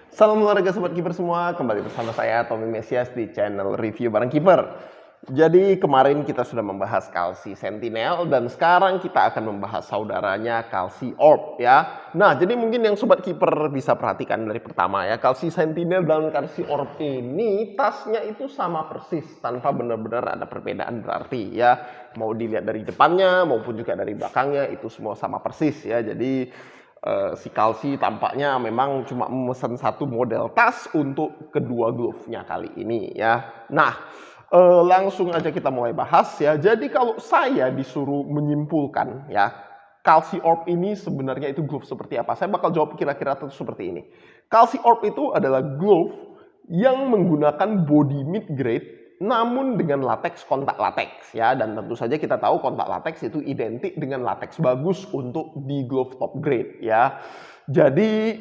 Salam olahraga sobat kiper semua, kembali bersama saya Tommy Mesias di channel review bareng kiper. Jadi kemarin kita sudah membahas Kalsi Sentinel dan sekarang kita akan membahas saudaranya Kalsi Orb ya. Nah, jadi mungkin yang sobat kiper bisa perhatikan dari pertama ya, Kalsi Sentinel dan Kalsi Orb ini tasnya itu sama persis tanpa benar-benar ada perbedaan berarti ya. Mau dilihat dari depannya maupun juga dari belakangnya itu semua sama persis ya. Jadi si Kalsi tampaknya memang cuma memesan satu model tas untuk kedua glove-nya kali ini ya. Nah, langsung aja kita mulai bahas ya. Jadi kalau saya disuruh menyimpulkan ya, Kalsi Orb ini sebenarnya itu glove seperti apa? Saya bakal jawab kira-kira seperti ini. Kalsi Orb itu adalah glove yang menggunakan body mid grade namun dengan latex kontak latex ya, dan tentu saja kita tahu kontak latex itu identik dengan latex bagus untuk di glove top grade ya. Jadi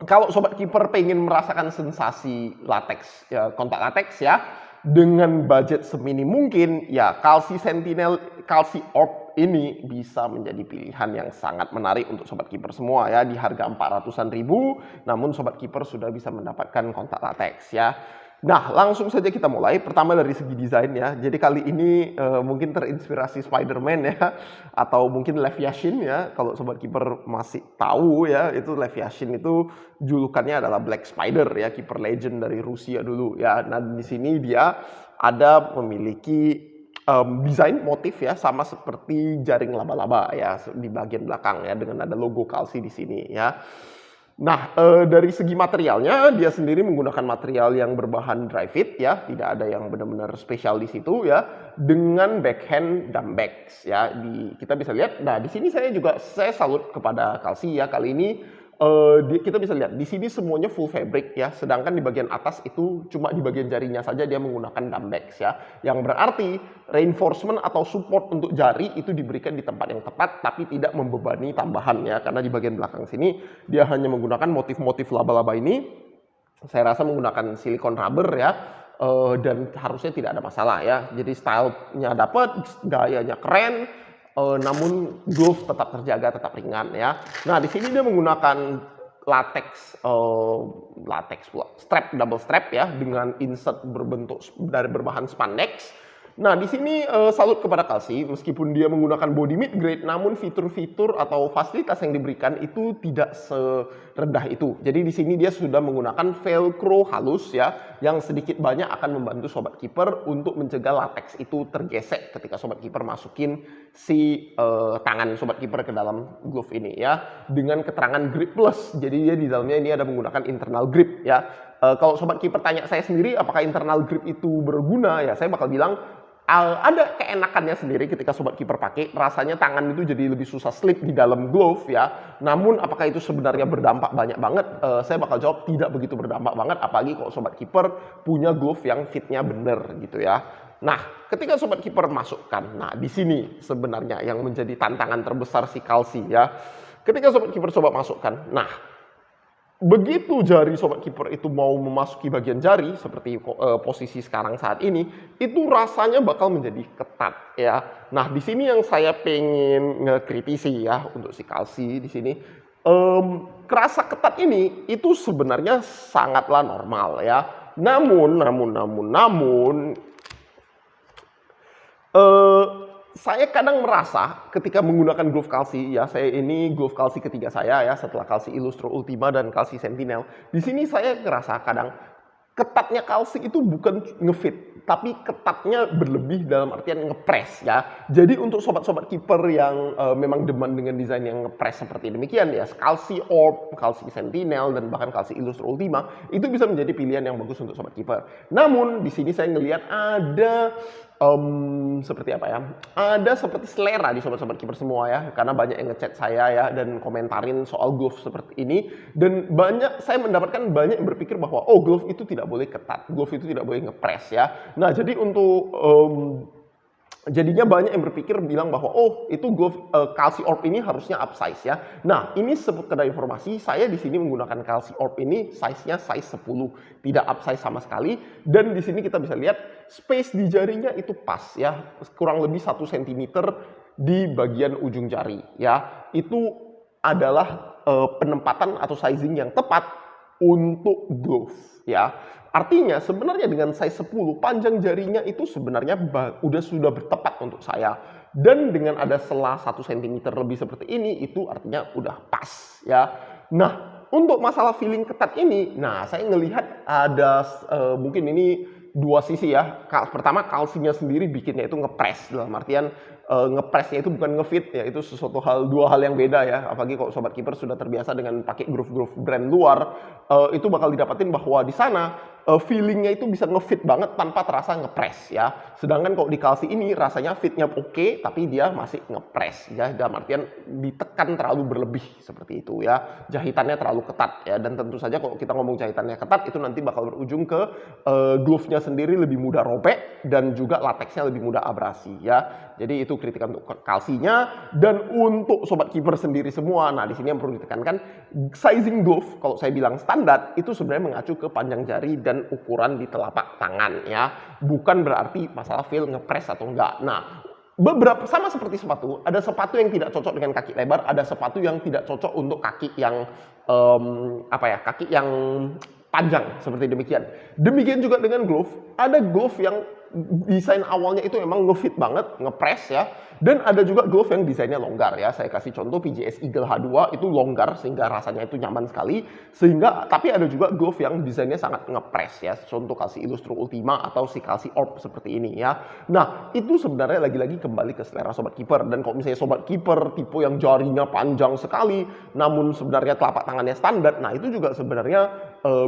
kalau sobat kiper pengen merasakan sensasi latex ya, kontak latex ya, dengan budget seminim mungkin ya, Kalsi Sentinel, Kalsi Orb ini bisa menjadi pilihan yang sangat menarik untuk sobat kiper semua ya, di harga 400-an ribu, namun sobat kiper sudah bisa mendapatkan kontak latex ya. Nah, langsung saja kita mulai. Pertama dari segi desain ya. Jadi kali ini mungkin terinspirasi Spider-Man ya, atau mungkin Lev Yashin ya. Kalau sobat kiper masih tahu ya, itu Lev Yashin itu julukannya adalah Black Spider ya, kiper legend dari Rusia dulu ya. Nah, di sini dia ada memiliki desain motif ya, sama seperti jaring laba-laba ya di bagian belakang ya, dengan ada logo Kalsi di sini ya. Nah, dari segi materialnya, dia sendiri menggunakan material yang berbahan dry fit ya, tidak ada yang benar-benar spesial di situ ya, dengan backhand dumbbacks ya. Kita bisa lihat, nah di sini saya salut kepada Kalsi ya, kali ini kita bisa lihat di sini semuanya full fabric ya, sedangkan di bagian atas itu cuma di bagian jarinya saja dia menggunakan dumbbacks ya, yang berarti reinforcement atau support untuk jari itu diberikan di tempat yang tepat tapi tidak membebani tambahan ya, karena di bagian belakang sini dia hanya menggunakan motif-motif laba-laba ini. Saya rasa menggunakan silikon rubber ya, dan harusnya tidak ada masalah ya. Jadi stylenya dapat, gayanya keren, namun glove tetap terjaga, tetap ringan ya. Nah, di sini dia menggunakan latex pula, double strap ya, dengan insert berbentuk dari berbahan spandex. Nah, di sini salut kepada Kalsi, meskipun dia menggunakan body mid grade, namun fitur-fitur atau fasilitas yang diberikan itu tidak serendah itu. Jadi di sini dia sudah menggunakan velcro halus ya, yang sedikit banyak akan membantu sobat kiper untuk mencegah latex itu tergesek ketika sobat kiper masukin si tangan sobat kiper ke dalam glove ini ya, dengan keterangan grip plus. Jadi dia di dalamnya ini ada menggunakan internal grip ya. Kalau sobat kiper tanya saya sendiri apakah internal grip itu berguna ya, saya bakal bilang ada keenakannya sendiri ketika sobat kiper pakai, rasanya tangan itu jadi lebih susah slip di dalam glove ya. Namun apakah itu sebenarnya berdampak banyak banget? Saya bakal jawab tidak begitu berdampak banget, apalagi kalau sobat kiper punya glove yang fitnya bener gitu ya. Nah, ketika sobat kiper masukkan, nah di sini sebenarnya yang menjadi tantangan terbesar si Kalsi ya. Ketika sobat kiper coba masukkan, nah begitu jari sobat kiper itu mau memasuki bagian jari seperti posisi sekarang saat ini, itu rasanya bakal menjadi ketat ya. Nah, di sini yang saya pengen ngekritisi ya untuk si Kalsi di sini, kerasa ketat ini itu sebenarnya sangatlah normal ya. Namun saya kadang merasa ketika menggunakan glove Kalsi ya, saya ini glove Kalsi ketiga saya ya, setelah Kalsi Illustro Ultima dan Kalsi Sentinel. Di sini saya ngerasa kadang ketatnya Kalsi itu bukan ngefit, tapi ketatnya berlebih dalam artian ngepres ya. Jadi untuk sobat-sobat kiper yang memang demen dengan desain yang ngepres seperti demikian ya, Kalsi Orb, Kalsi Sentinel, dan bahkan Kalsi Illustro Ultima itu bisa menjadi pilihan yang bagus untuk sobat kiper. Namun di sini saya ngelihat ada seperti apa ya? Ada seperti selera di sobat-sobat kiper semua ya, karena banyak yang ngechat saya ya dan komentarin soal glove seperti ini, dan saya mendapatkan banyak yang berpikir bahwa oh, glove itu tidak boleh ketat, glove itu tidak boleh ngepres ya. Nah, jadi untuk jadinya banyak yang berpikir bilang bahwa oh, itu glove Kalsi Orb ini harusnya upsize ya. Nah, ini sekedar informasi, saya di sini menggunakan Kalsi Orb ini size-nya size 10, tidak upsize sama sekali, dan di sini kita bisa lihat space di jarinya itu pas ya, kurang lebih 1 cm di bagian ujung jari ya. Itu adalah penempatan atau sizing yang tepat untuk glove ya. Artinya sebenarnya dengan size 10 panjang jarinya itu sebenarnya sudah bertepat untuk saya. Dan dengan ada selah 1 cm lebih seperti ini itu artinya udah pas ya. Nah, untuk masalah feeling ketat ini, nah saya ngelihat ada mungkin ini dua sisi ya. Pertama, kalsinya sendiri bikinnya itu ngepres, dalam artian ngepresnya itu bukan ngefit ya, itu dua hal yang beda ya. Apalagi kalau sobat kiper sudah terbiasa dengan pakai groove brand luar, itu bakal didapatin bahwa di sana feelingnya itu bisa ngefit banget tanpa terasa ngepres ya. Sedangkan kalau di kalsi ini rasanya fitnya oke, tapi dia masih ngepres ya, dalam artian ditekan terlalu berlebih seperti itu ya. Jahitannya terlalu ketat ya, dan tentu saja kalau kita ngomong jahitannya ketat itu nanti bakal berujung ke glove-nya sendiri lebih mudah robek dan juga lateksnya lebih mudah abrasi ya. Jadi itu kritikan untuk kalsinya. Dan untuk sobat kiper sendiri semua, nah di sini yang perlu ditekankan, sizing glove kalau saya bilang standar itu sebenarnya mengacu ke panjang jari dan ukuran di telapak tangan ya. Bukan berarti masalah feel ngepres atau enggak. Nah, beberapa sama seperti sepatu, ada sepatu yang tidak cocok dengan kaki lebar, ada sepatu yang tidak cocok untuk kaki yang kaki yang panjang seperti demikian. Demikian juga dengan glove, ada glove yang desain awalnya itu emang ngefit banget, ngepres ya. Dan ada juga glove yang desainnya longgar ya. Saya kasih contoh PJS Eagle H2 itu longgar sehingga rasanya itu nyaman sekali. Tapi ada juga glove yang desainnya sangat ngepres ya. Contoh Kalsi Illustro Ultima atau si Kalsi Orb seperti ini ya. Nah, itu sebenarnya lagi-lagi kembali ke selera sobat kiper. Dan kalau misalnya sobat kiper tipe yang jarinya panjang sekali, namun sebenarnya telapak tangannya standar, nah itu juga sebenarnya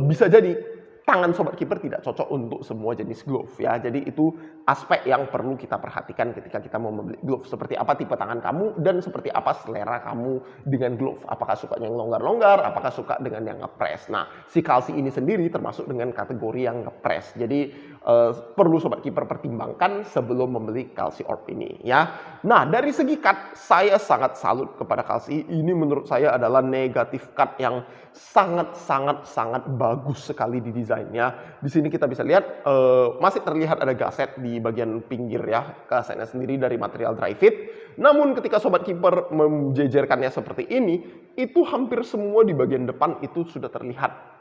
bisa jadi tangan sobat kiper tidak cocok untuk semua jenis glove ya. Jadi itu aspek yang perlu kita perhatikan ketika kita mau membeli glove. Seperti apa tipe tangan kamu dan seperti apa selera kamu dengan glove. Apakah sukanya yang longgar-longgar, apakah suka dengan yang ngepres. Nah, si Kalsi ini sendiri termasuk dengan kategori yang ngepres. Jadi perlu sobat kiper pertimbangkan sebelum membeli Kalsi Orb ini ya. Nah, dari segi cut saya sangat salut kepada Kalsi. Ini menurut saya adalah negatif cut yang sangat bagus sekali di desainnya. Di sini kita bisa lihat masih terlihat ada gaset di bagian pinggir ya. Gasetnya sendiri dari material dry fit. Namun ketika sobat kiper menjejerkannya seperti ini, itu hampir semua di bagian depan itu sudah terlihat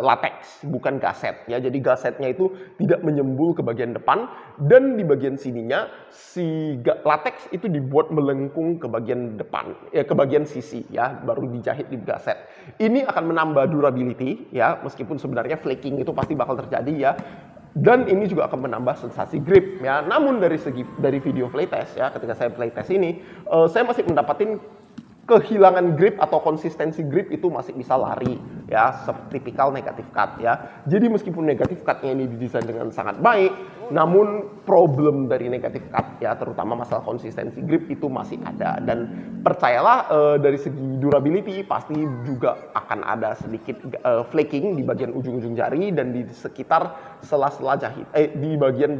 latex, bukan gaset ya. Jadi gasetnya itu tidak menyembul ke bagian depan, dan di bagian sininya si latex itu dibuat melengkung ke bagian depan ya, ke bagian sisi ya, baru dijahit di gaset. Ini akan menambah durability ya, meskipun sebenarnya flaking itu pasti bakal terjadi ya. Dan ini juga akan menambah sensasi grip ya. Namun dari video playtest ya, ketika saya playtest ini, saya masih mendapatkan kehilangan grip atau konsistensi grip itu masih bisa lari ya, tipikal negatif cut ya. Jadi meskipun negatif cutnya ini didesain dengan sangat baik, namun problem dari negatif cut ya, terutama masalah konsistensi grip itu masih ada. Dan percayalah dari segi durability pasti juga akan ada sedikit flaking di bagian ujung-ujung jari dan di sekitar sela-sela jahit di bagian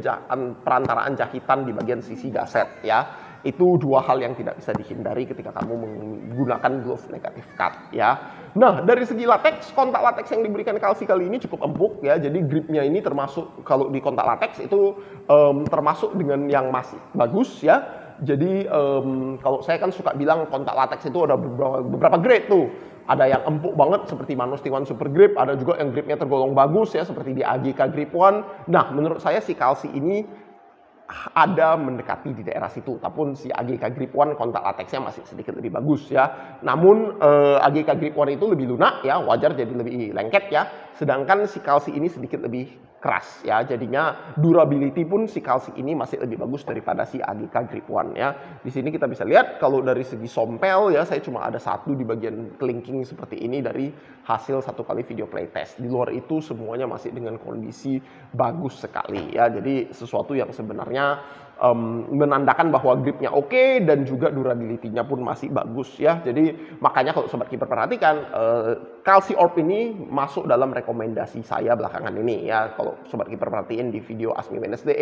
perantaraan jahitan di bagian sisi gaset ya. Itu dua hal yang tidak bisa dihindari ketika kamu menggunakan glove negatif cut ya. Nah, dari segi latex, kontak latex yang diberikan Kalsi kali ini cukup empuk ya. Jadi gripnya ini termasuk, kalau di kontak latex itu termasuk dengan yang masih bagus ya. Jadi kalau saya kan suka bilang kontak latex itu ada beberapa grade tuh. Ada yang empuk banget seperti Manus T1 Super Grip, ada juga yang gripnya tergolong bagus ya seperti di AGK Grip One. Nah, menurut saya si Kalsi ini ada mendekati di daerah situ, ataupun si AGK Grip One kontak latexnya masih sedikit lebih bagus ya. Namun AGK Grip One itu lebih lunak ya, wajar jadi lebih lengket ya. Sedangkan si Kalsi ini sedikit lebih keras ya, jadinya durability pun si Kalsi ini masih lebih bagus daripada si AGK Grip One ya. Di sini kita bisa lihat kalau dari segi sompel ya, saya cuma ada satu di bagian kelingking seperti ini dari hasil satu kali video playtest. Di luar itu semuanya masih dengan kondisi bagus sekali ya. Jadi sesuatu yang sebenarnya menandakan bahwa gripnya oke dan juga durability-nya pun masih bagus ya. Jadi makanya kalau sobat kiper perhatikan, Kalsi Orb ini masuk dalam rekomendasi saya belakangan ini ya. Kalau sobat kiper perhatiin di video Asmi Wednesday,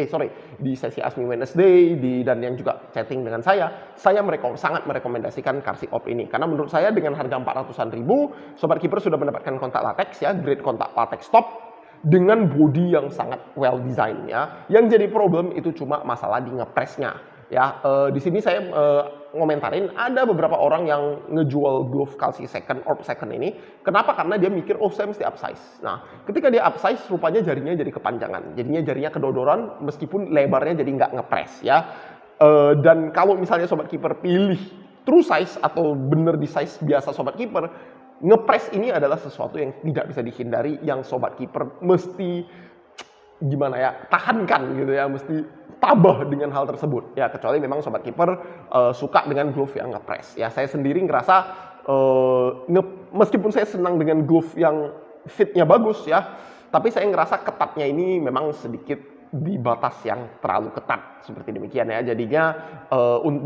di sesi Asmi Wednesday dan yang juga chatting dengan saya sangat merekomendasikan Kalsi Orb ini karena menurut saya dengan harga 400-an ribu, sobat kiper sudah mendapatkan kontak latex ya, grade kontak latex top dengan body yang sangat well design ya. Yang jadi problem itu cuma masalah di ngepresnya ya. Di sini saya ngomentarin ada beberapa orang yang ngejual glove Kalsi second Orb second ini. Kenapa? Karena dia mikir, oh saya mesti upsize. Nah, ketika dia upsize, rupanya jarinya jadi kepanjangan. Jadinya jarinya kedodoran meskipun lebarnya jadi nggak ngepres ya. Dan kalau misalnya Sobat Keeper pilih true size atau bener di size biasa Sobat Keeper, ngepres ini adalah sesuatu yang tidak bisa dihindari, yang Sobat Keeper mesti gimana ya, tahankan gitu ya, mesti tabah dengan hal tersebut ya, kecuali memang Sobat Keeper suka dengan glove yang ngepres ya. Saya sendiri ngerasa meskipun saya senang dengan glove yang fitnya bagus ya, tapi saya ngerasa ketatnya ini memang sedikit di batas yang terlalu ketat seperti demikian ya. Jadinya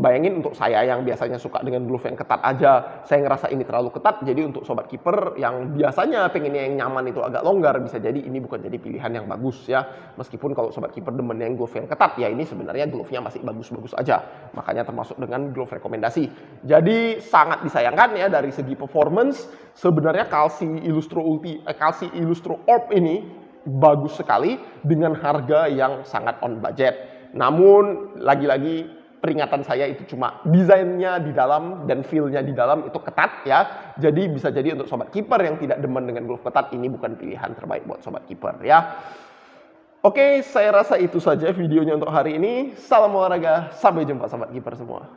bayangin untuk saya yang biasanya suka dengan glove yang ketat aja, saya ngerasa ini terlalu ketat. Jadi untuk Sobat Keeper yang biasanya pengennya yang nyaman itu agak longgar, bisa jadi ini bukan jadi pilihan yang bagus ya. Meskipun kalau Sobat Keeper demen yang glove yang ketat ya, ini sebenarnya glove-nya masih bagus-bagus aja, makanya termasuk dengan glove rekomendasi. Jadi sangat disayangkan ya, dari segi performance sebenarnya Kalsi Illustro Orb ini bagus sekali dengan harga yang sangat on budget. Namun lagi-lagi peringatan saya itu cuma desainnya di dalam dan feel-nya di dalam itu ketat ya. Jadi bisa jadi untuk Sobat Keeper yang tidak demen dengan glove ketat, ini bukan pilihan terbaik buat Sobat Keeper ya. Oke, saya rasa itu saja videonya untuk hari ini. Salam olahraga, sampai jumpa Sobat Keeper semua.